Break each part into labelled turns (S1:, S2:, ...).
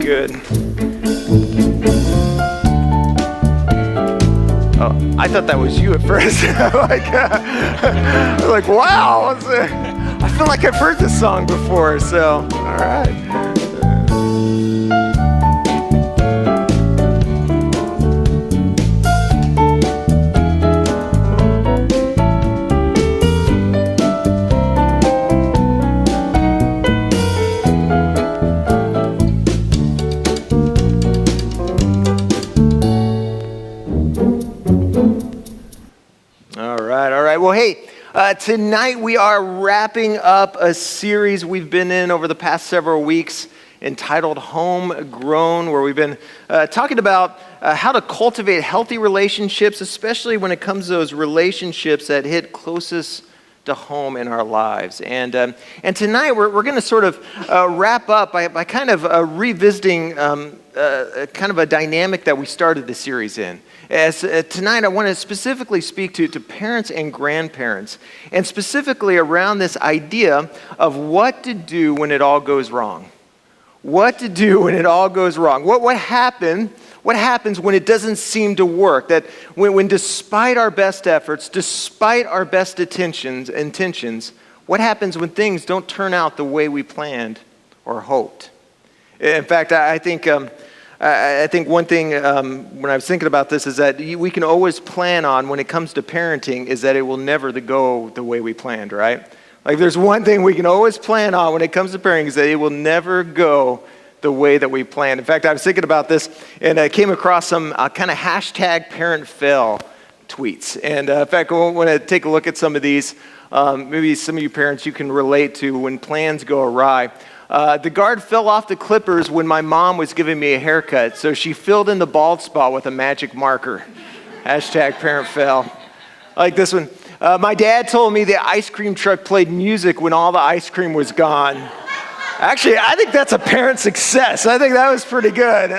S1: good. Oh, I thought that was you at first. like, wow. I feel like I've heard this song before, so, all right. All right. Well, hey, tonight we are wrapping up a series we've been in over the past several weeks entitled Homegrown, where we've been talking about how to cultivate healthy relationships, especially when it comes to those relationships that hit closest to home in our lives. And tonight we're going to sort of wrap up by kind of revisiting kind of a dynamic that we started the series in. As tonight I want to specifically speak to parents and grandparents, and specifically around this idea of what to do when it all goes wrong. What to do when it all goes wrong. What happens when it doesn't seem to work? That when despite our best efforts, despite our best intentions, what happens when things don't turn out the way we planned or hoped? In fact, I think one thing when I was thinking about this is that we can always plan on, when it comes to parenting, is that it will never go the way we planned, right? Like there's one thing we can always plan on when it comes to parenting, is that it will never go the way that we planned. In fact, I was thinking about this and I came across some kind of hashtag parent fail tweets. And in fact, I want to take a look at some of these. Maybe some of you parents you can relate to when plans go awry. The guard fell off the clippers when my mom was giving me a haircut, so she filled in the bald spot with a magic marker. Hashtag parent fail. I like this one. My dad told me the ice cream truck played music when all the ice cream was gone. Actually, I think that's a parent success. I think that was pretty good.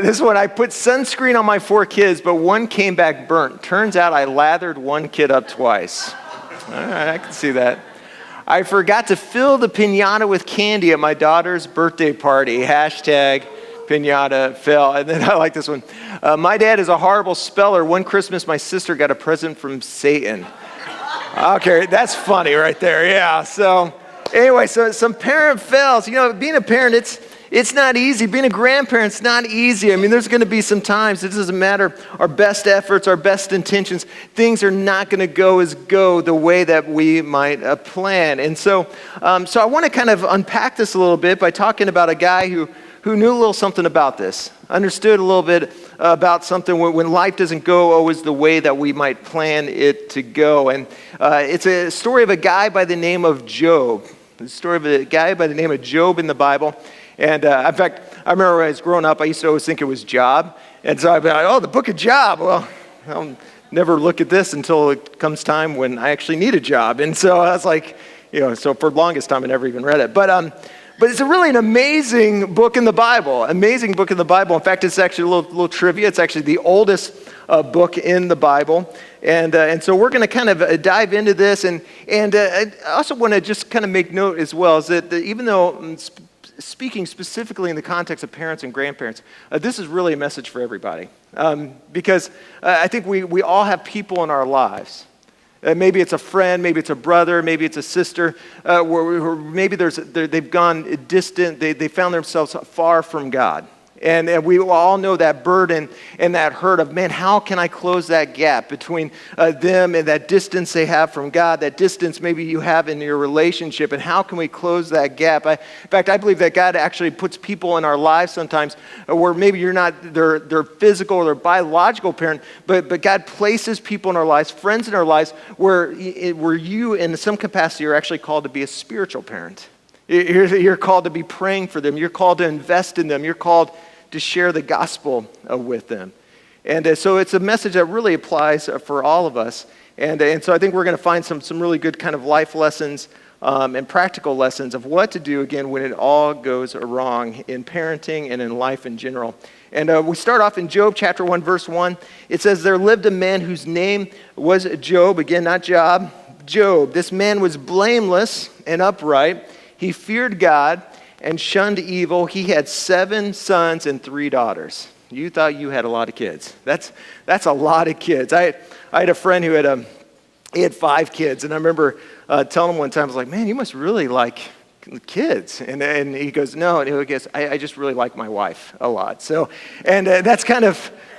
S1: This one, I put sunscreen on my 4 kids, but one came back burnt. Turns out I lathered one kid up twice. All right, I can see that. I forgot to fill the piñata with candy at my daughter's birthday party. Hashtag piñata fail. And then I like this one. My dad is a horrible speller. One Christmas, my sister got a present from Satan. Okay, that's funny right there. Yeah. So anyway, so some parent fails. You know, being a parent, it's not easy. Being a grandparent's not easy. I mean, there's going to be some times, it doesn't matter our best efforts, our best intentions, things are not going to go the way that we might plan. And so I want to kind of unpack this a little bit by talking about a guy who knew a little something about this, understood a little bit about something when life doesn't go always the way that we might plan it to go. And it's a story of a guy by the name of Job. The story of a guy by the name of Job in the Bible. And in fact, I remember when I was growing up, I used to always think it was Job. And so I'd be like, oh, the book of Job. Well, I'll never look at this until it comes time when I actually need a job. And so I was like, so for the longest time, I never even read it. But it's really an amazing book in the Bible. Amazing book in the Bible. In fact, it's actually a little trivia. It's actually the oldest book in the Bible. And so we're going to kind of dive into this. And I also want to just kind of make note as well is that even though speaking specifically in the context of parents and grandparents, this is really a message for everybody. Because I think we all have people in our lives. Maybe it's a friend, maybe it's a brother, maybe it's a sister, where maybe they've gone distant, they found themselves far from God. And we all know that burden and that hurt of, man, how can I close that gap between them and that distance they have from God, that distance maybe you have in your relationship, and how can we close that gap? In fact, I believe that God actually puts people in our lives sometimes where maybe you're not their physical or their biological parent, but God places people in our lives, friends in our lives, where you in some capacity are actually called to be a spiritual parent. You're called to be praying for them. You're called to invest in them. You're called to share the gospel with them. And so it's a message that really applies for all of us. And so I think we're going to find some really good kind of life lessons and practical lessons of what to do, again, when it all goes wrong in parenting and in life in general. And we start off in Job chapter 1, verse 1. It says, there lived a man whose name was Job. Again, not Job. Job. This man was blameless and upright. He feared God and shunned evil. He had 7 sons and 3 daughters. You thought you had a lot of kids. That's a lot of kids. I had a friend who had 5 kids, and I remember telling him one time, I was like, man, you must really like kids. And he goes, no, and he goes, I just really like my wife a lot. So, and that's kind of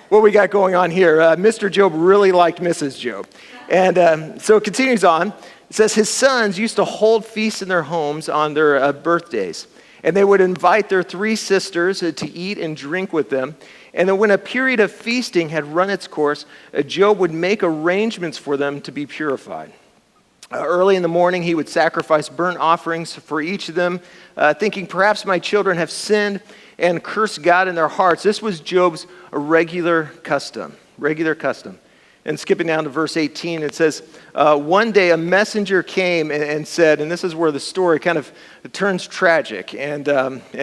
S1: what we got going on here. Mr. Job really liked Mrs. Job. And so it continues on. It says, his sons used to hold feasts in their homes on their birthdays. And they would invite their 3 sisters to eat and drink with them. And then when a period of feasting had run its course, Job would make arrangements for them to be purified. Early in the morning, he would sacrifice burnt offerings for each of them, thinking, perhaps my children have sinned and cursed God in their hearts. This was Job's regular custom. And skipping down to verse 18, it says, one day a messenger came and said, and this is where the story kind of turns tragic, and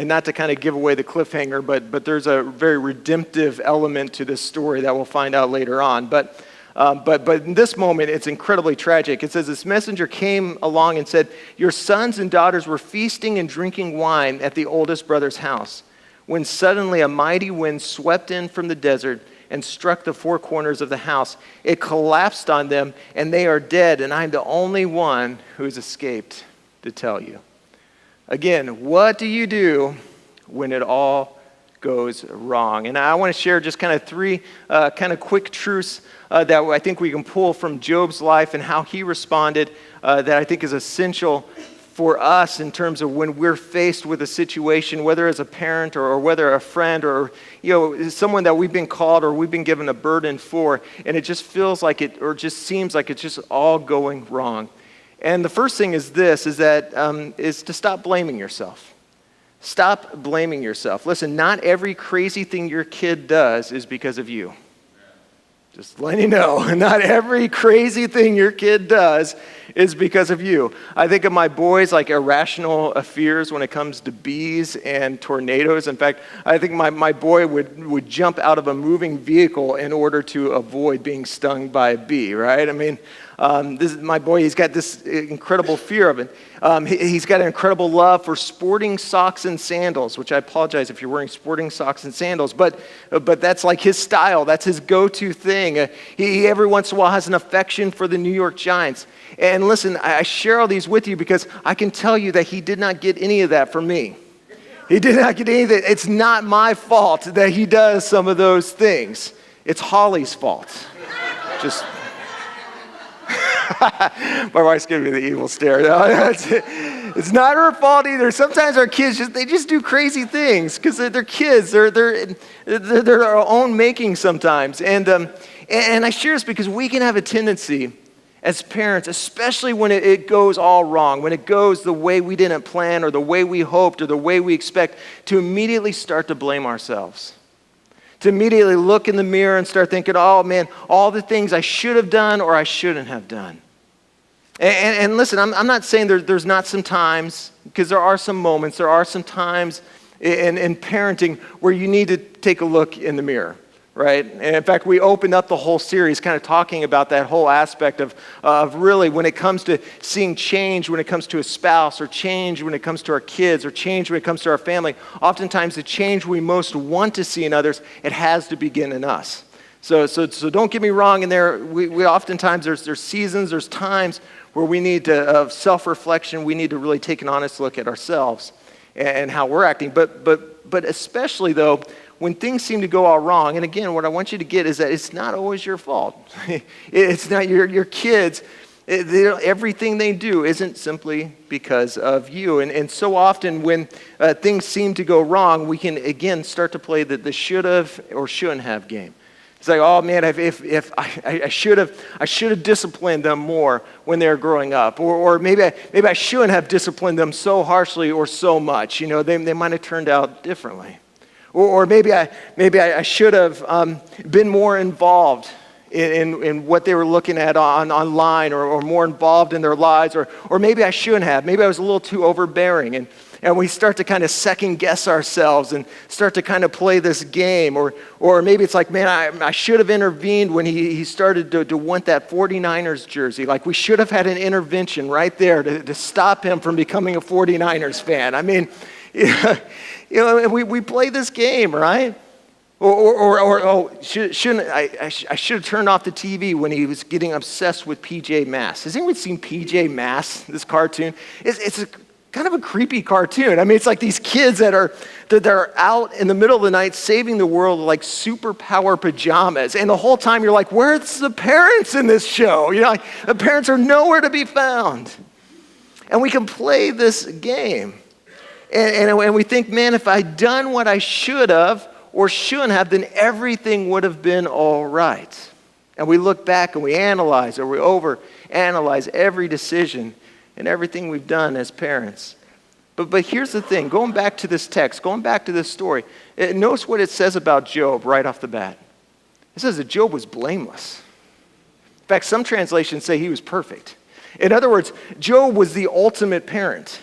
S1: not to kind of give away the cliffhanger, but there's a very redemptive element to this story that we'll find out later on. But in this moment, it's incredibly tragic. It says, this messenger came along and said, your sons and daughters were feasting and drinking wine at the oldest brother's house, when suddenly a mighty wind swept in from the desert and struck the 4 corners of the house. It collapsed on them, and they are dead, and I'm the only one who has escaped to tell you. Again, what do you do when it all goes wrong? And I want to share just kind of 3 kind of quick truths that I think we can pull from Job's life and how he responded that I think is essential for us in terms of when we're faced with a situation, whether as a parent or whether a friend or someone that we've been called or we've been given a burden for, and it just feels like it or just seems like it's just all going wrong. And the first thing is this: is to stop blaming yourself. Stop blaming yourself. Listen, not every crazy thing your kid does is because of you. Just letting you know, not every crazy thing your kid does is because of you. I think of my boys like irrational fears when it comes to bees and tornadoes. In fact, I think my boy would jump out of a moving vehicle in order to avoid being stung by a bee, right? I mean, this is my boy. He's got this incredible fear of it. He's got an incredible love for sporting socks and sandals, which I apologize if you're wearing sporting socks and sandals, but that's like his style. That's his go-to thing. He every once in a while has an affection for the New York Giants. And listen, I share all these with you because I can tell you that he did not get any of that from me. He did not get any of that. It's not my fault that he does some of those things. It's Holly's fault. Just... My wife's giving me the evil stare. It's not her fault either. Sometimes our kids just do crazy things because they're kids. They're their own making sometimes. And I share this because we can have a tendency as parents, especially when it goes all wrong, when it goes the way we didn't plan or the way we hoped or the way we expect, to immediately start to blame ourselves. To immediately look in the mirror and start thinking, oh man, all the things I should have done or I shouldn't have done. And listen, I'm not saying there's not some times, because there are some moments, there are some times in parenting where you need to take a look in the mirror, right? And in fact, we opened up the whole series kind of talking about that whole aspect of really when it comes to seeing change, when it comes to a spouse, or change when it comes to our kids, or change when it comes to our family. Oftentimes the change we most want to see in others, it has to begin in us. So don't get me wrong in there. We oftentimes, there's seasons, there's times where we need to, self-reflection, we need to really take an honest look at ourselves and how we're acting. But especially though, when things seem to go all wrong, and again, what I want you to get is that it's not always your fault. It's not your kids. Everything they do isn't simply because of you. And so often when things seem to go wrong, we can, again, start to play the should have or shouldn't have game. It's like, oh man, if I should have disciplined them more when they were growing up, or maybe I shouldn't have disciplined them so harshly or so much. They might have turned out differently. Or maybe I should have been more involved in what they were looking at online, or more involved in their lives, or maybe I shouldn't have. Maybe I was a little too overbearing, and we start to kind of second guess ourselves and start to kind of play this game, or maybe it's like, man, I should have intervened when he started to want that 49ers jersey. Like we should have had an intervention right there to stop him from becoming a 49ers fan. I mean, We play this game, right? Or shouldn't I should have turned off the TV when he was getting obsessed with PJ Masks. Has anyone seen PJ Masks, this cartoon? It's kind of a creepy cartoon. I mean, it's like these kids that are out in the middle of the night saving the world with like superpower pajamas. And the whole time you're like, where's the parents in this show? Like, the parents are nowhere to be found. And we can play this game. And we think, man, if I'd done what I should have or shouldn't have, then everything would have been all right. And we look back and we analyze, or we overanalyze every decision and everything we've done as parents. But here's the thing, going back to this text, going back to this story, notice what it says about Job right off the bat. It says that Job was blameless. In fact, some translations say he was perfect. In other words, Job was the ultimate parent.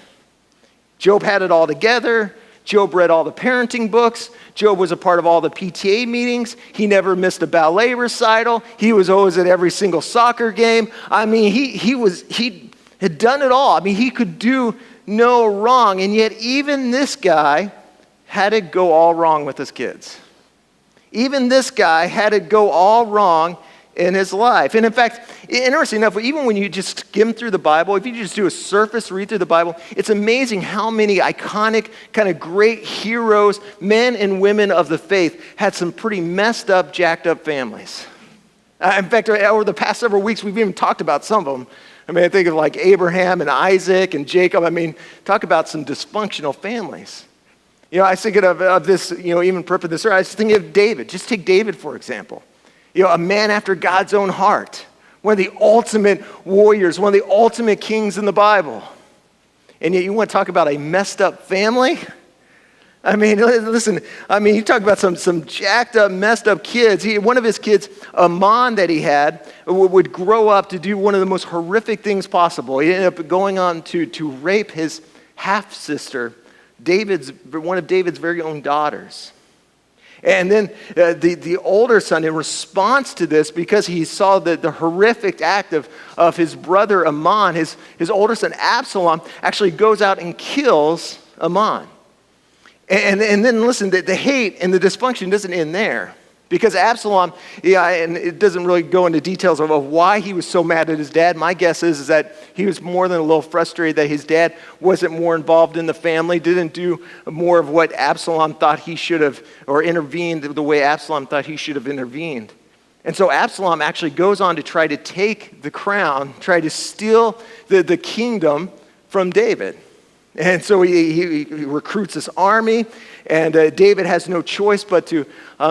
S1: Job had it all together. Job read all the parenting books. Job was a part of all the PTA meetings. He never missed a ballet recital. He was always at every single soccer game. I mean, he had done it all. I mean, he could do no wrong. And yet even this guy had it go all wrong with his kids. Even this guy had it go all wrong in his life. And in fact, interesting enough, even when you just skim through the Bible, if you just do a surface read through the Bible, it's amazing how many iconic, kind of great heroes, men and women of the faith, had some pretty messed up, jacked up families. In fact, over the past several weeks, we've even talked about some of them. I mean, I think of like Abraham and Isaac and Jacob. I mean, talk about some dysfunctional families. I was thinking of this, even prepping this. I was thinking of David. Just take David, for example. A man after God's own heart. One of the ultimate warriors, one of the ultimate kings in the Bible. And yet you want to talk about a messed up family? I mean, listen, you talk about some jacked up, messed up kids. One of his kids, Amon, that he had, would grow up to do one of the most horrific things possible. He ended up going on to rape his half-sister, one of David's very own daughters. And then the older son, in response to this, because he saw the horrific act of his brother Amon, his older son Absalom actually goes out and kills Amon. And then listen, the hate and the dysfunction doesn't end there. Because Absalom, and it doesn't really go into details of why he was so mad at his dad. My guess is that he was more than a little frustrated that his dad wasn't more involved in the family, didn't do more of what Absalom thought he should have, or intervened the way Absalom thought he should have intervened. And so Absalom actually goes on to try to take the crown, try to steal the kingdom from David. And so he recruits this army, and David has no choice but to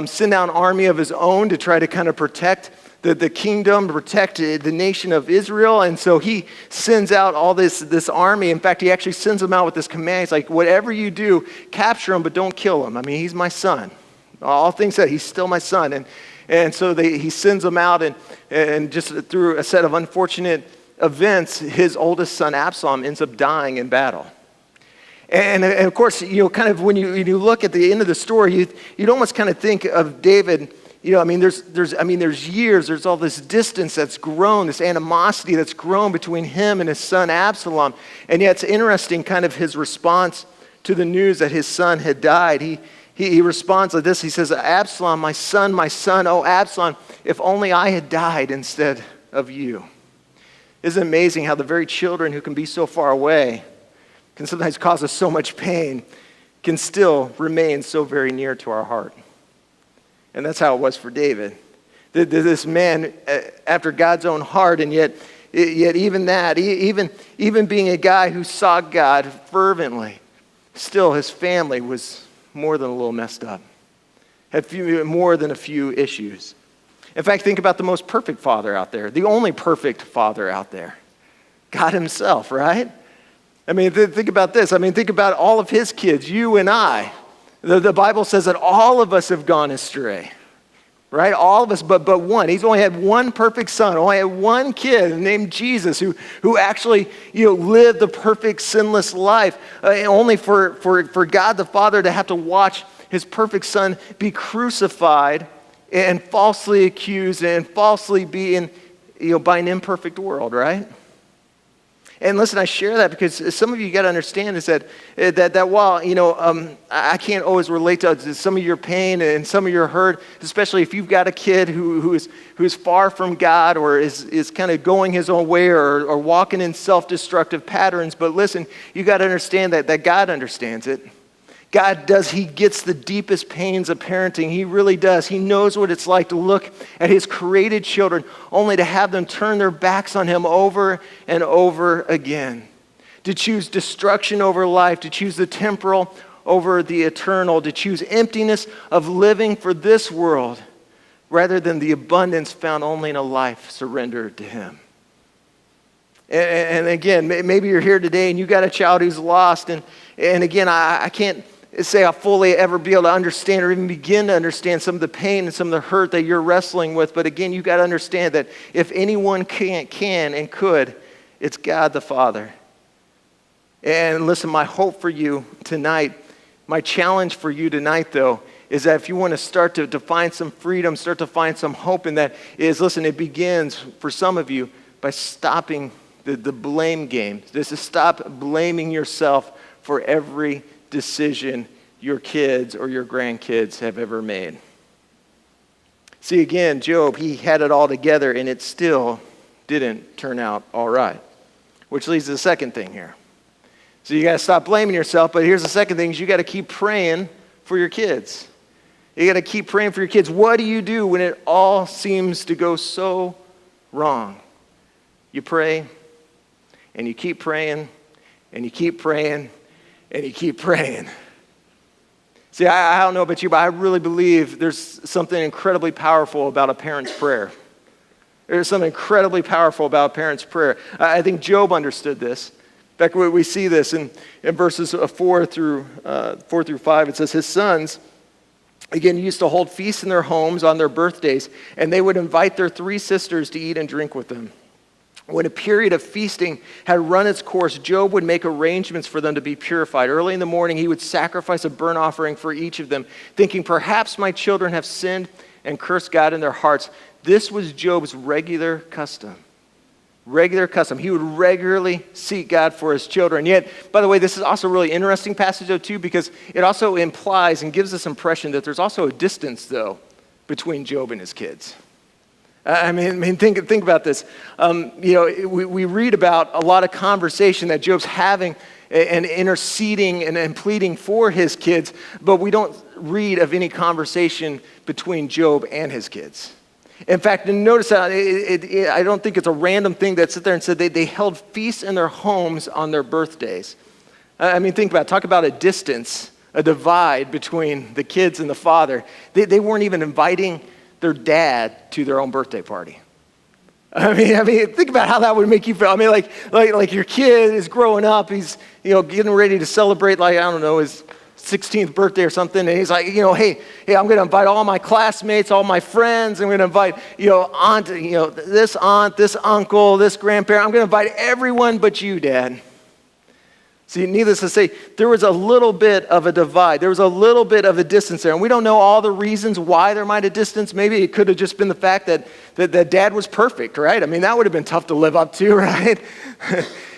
S1: send out an army of his own to try to kind of protect the kingdom, protect the nation of Israel. And so he sends out all this army. In fact, he actually sends them out with this command. He's like, whatever you do, capture him, but don't kill him. I mean, he's my son. All things said, he's still my son. And so he sends them out, and just through a set of unfortunate events, his oldest son, Absalom, ends up dying in battle. And of course, kind of when you look at the end of the story, you'd almost kind of think of David. There's years, there's all this distance that's grown, this animosity that's grown between him and his son Absalom. And yet it's interesting, kind of his response to the news that his son had died. He responds like this. He says, "Absalom, my son, oh Absalom, if only I had died instead of you." Isn't it amazing how the very children who can be so far away, can sometimes cause us so much pain, can still remain so very near to our heart. And that's how it was for David. This man after God's own heart, and yet even that, even being a guy who sought God fervently, still his family was more than a little messed up. Had more than a few issues. In fact, think about the most perfect father out there, the only perfect father out there, God himself, right? I mean, think about this. I mean, think about all of his kids, you and I. The Bible says that all of us have gone astray, right? All of us, but one. He's only had one perfect son, only had one kid named Jesus who actually, lived the perfect sinless life, only for God the Father to have to watch his perfect son be crucified and falsely accused and falsely being, by an imperfect world, right? And listen, I share that because some of you got to understand is that while, I can't always relate to some of your pain and some of your hurt, especially if you've got a kid who is far from God or is kind of going his own way or walking in self-destructive patterns. But listen, you got to understand that God understands it. God does. He gets the deepest pains of parenting. He really does. He knows what it's like to look at his created children only to have them turn their backs on him over and over again. To choose destruction over life, to choose the temporal over the eternal, to choose emptiness of living for this world rather than the abundance found only in a life surrendered to him. And again, maybe you're here today and you got a child who's lost. And again, I can't say I'll fully ever be able to understand or even begin to understand some of the pain and some of the hurt that you're wrestling with. But again, you got to understand that if anyone can and could, it's God the Father. And listen, my hope for you tonight, my challenge for you tonight, though, is that if you want to start to find some freedom, start to find some hope in that, is, listen, it begins for some of you by stopping the blame game. This is stop blaming yourself for every decision your kids or your grandkids have ever made. See, again, Job, he had it all together and it still didn't turn out all right. Which leads to the second thing here. So you got to stop blaming yourself, but here's the second thing is you got to keep praying for your kids. You got to keep praying for your kids. What do you do when it all seems to go so wrong? You pray, and you keep praying, and you keep praying, and you keep praying. See, I don't know about you, but I really believe there's something incredibly powerful about a parent's prayer. There's something incredibly powerful about a parent's prayer. I think Job understood this. In fact, we see this in verses 4 through 5. It says, his sons, again, used to hold feasts in their homes on their birthdays, and they would invite their 3 sisters to eat and drink with them. When a period of feasting had run its course, Job would make arrangements for them to be purified. Early in the morning, he would sacrifice a burnt offering for each of them, thinking, perhaps my children have sinned and cursed God in their hearts. This was Job's regular custom. Regular custom. He would regularly seek God for his children. Yet, by the way, this is also a really interesting passage, though, too, because it also implies and gives this impression that there's also a distance, though, between Job and his kids. I mean, think about this. We read about a lot of conversation that Job's having and interceding and pleading for his kids, but we don't read of any conversation between Job and his kids. In fact, notice that I don't think it's a random thing that sit there and said they held feasts in their homes on their birthdays. I mean, think about it. Talk about a distance, a divide between the kids and the father. They weren't even inviting their dad to their own birthday party. I mean, think about how that would make you feel. I mean, like your kid is growing up. He's, getting ready to celebrate, his 16th birthday or something. And he's like, hey, I'm going to invite all my classmates, all my friends. I'm going to invite, aunt, this aunt, this uncle, this grandparent. I'm going to invite everyone but you, Dad. See, needless to say, there was a little bit of a divide. There was a little bit of a distance there. And we don't know all the reasons why there might have distance. Maybe it could have just been the fact that Dad was perfect, right? I mean, that would have been tough to live up to, right?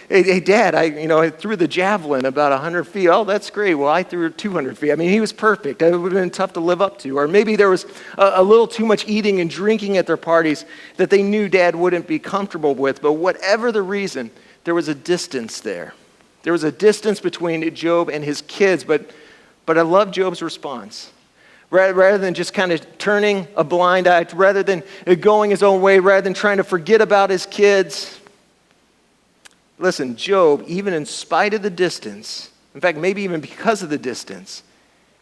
S1: Hey, Dad, I threw the javelin about 100 feet. Oh, that's great. Well, I threw 200 feet. I mean, he was perfect. It would have been tough to live up to. Or maybe there was a little too much eating and drinking at their parties that they knew Dad wouldn't be comfortable with. But whatever the reason, there was a distance there. There was a distance between Job and his kids, but I love Job's response. Rather than just kind of turning a blind eye, rather than going his own way, rather than trying to forget about his kids. Listen, Job, even in spite of the distance, in fact, maybe even because of the distance,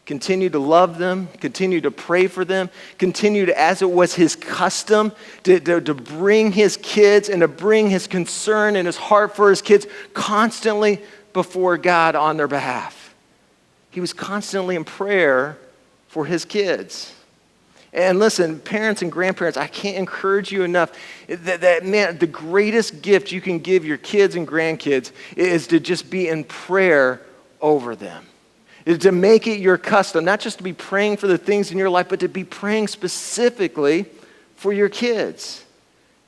S1: continued to love them, continued to pray for them, continued, as it was his custom, to bring his kids and to bring his concern and his heart for his kids constantly before God on their behalf. He was constantly in prayer for his kids. And listen, parents and grandparents, I can't encourage you enough that man, the greatest gift you can give your kids and grandkids is to just be in prayer over them. Is to make it your custom, not just to be praying for the things in your life, but to be praying specifically for your kids.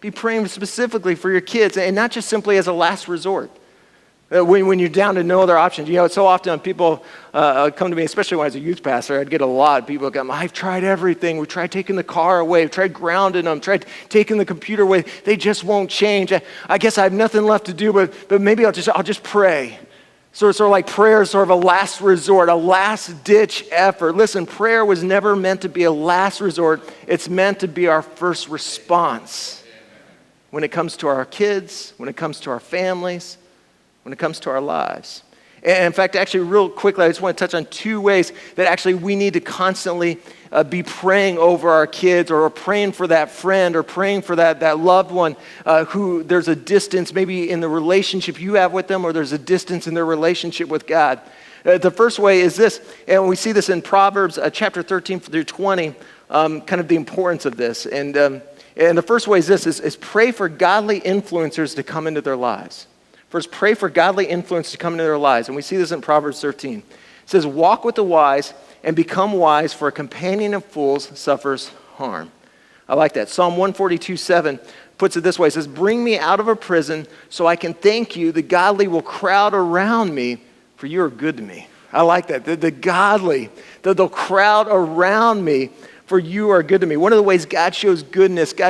S1: Be praying specifically for your kids, and not just simply as a last resort. When you're down to no other options. You know, so often people come to me, especially when I was a youth pastor, I'd get a lot of people come, I've tried everything. We've tried taking the car away. We've tried grounding them, tried taking the computer away. They just won't change. I guess I have nothing left to do, but maybe I'll just pray. So it's sort of like prayer is sort of a last resort, a last-ditch effort. Listen, prayer was never meant to be a last resort. It's meant to be our first response when it comes to our kids, when it comes to our families, when it comes to our lives. And in fact, actually, real quickly, I just want to touch on two ways that actually we need to constantly be praying over our kids, or praying for that friend, or praying for that loved one who there's a distance maybe in the relationship you have with them, or there's a distance in their relationship with God. The first way is this, and we see this in Proverbs chapter 13 through 20, kind of the importance of this. And the first way is this, is pray for godly influencers to come into their lives. First, pray for godly influence to come into their lives. And we see this in Proverbs 13. It says, walk with the wise and become wise, for a companion of fools suffers harm. I like that. Psalm 142:7 puts it this way. It says, bring me out of a prison so I can thank you. The godly will crowd around me, for you are good to me. I like that. The godly, they'll crowd around me, for you are good to me. One of the ways God shows goodness, God